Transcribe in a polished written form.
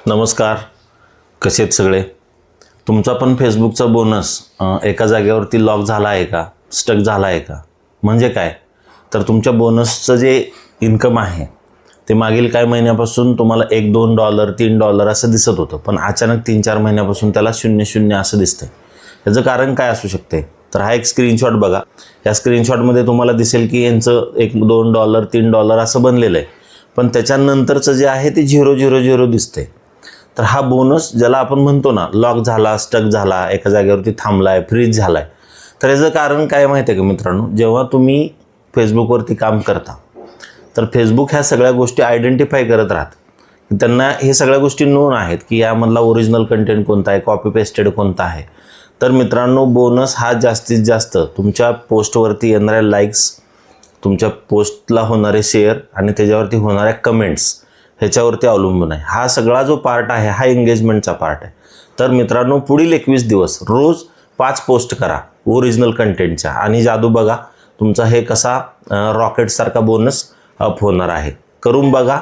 नमस्कार, कसे आहेत सगळे? तुमचा पण फेसबुकचा बोनस एका जागेवरती लॉक झाला आहे का, स्टक झाला आहे का? म्हणजे काय तर तुमच्या बोनसचं जे इन्कम आहे ते मागील काही महिन्यापासून तुम्हाला $1-2 $3 असं दिसत होतं, पण अचानक 3-4 महिन्यापासून त्याला 0-0 असं दिसतंय. याचं कारण काय असू शकते? तर हा एक स्क्रीनशॉट बघा. या स्क्रीनशॉटमध्ये तुम्हाला दिसेल की यांचं $1-2 $3 असं बनलेलं आहे, पण त्याच्यानंतरचं जे आहे ते 0-0-0 दिसतंय. तर हा बोनस ज्याला आपण म्हणतो ना, लॉक झाला, स्टक झाला, एका जागेवरती थांबलाय, फ्रीज झालाय, तर याचं कारण काय माहिती आहे का मित्रांनो? जेव्हा तुम्ही फेसबुकवरती काम करता तर फेसबुक ह्या सगळ्या गोष्टी आयडेंटिफाय करत राहतं. त्यांना हे सगळ्या गोष्टी नोन आहेत की यामधला ओरिजिनल कंटेंट कोणता आहे, कॉपी पेस्टेड कोणता आहे. तर मित्रांनो, बोनस हा जास्तीत जास्त तुमच्या पोस्टवरती येणाऱ्या लाईक्स, तुमच्या पोस्टला होणारे शेअर आणि त्याच्यावरती होणाऱ्या कमेंट्स ह्याच्यावरती अवलंबून आहे. हा सगळा जो पार्ट आहे हा एंगेजमेंटचा पार्ट आहे. तर मित्रांनो, पुढील 21 दिवस रोज 5 पोस्ट करा ओरिजिनल कंटेंटच्या आणि जादू बघा तुमचा हे कसा रॉकेटसारखा बोनस अप होणार आहे. करून बघा.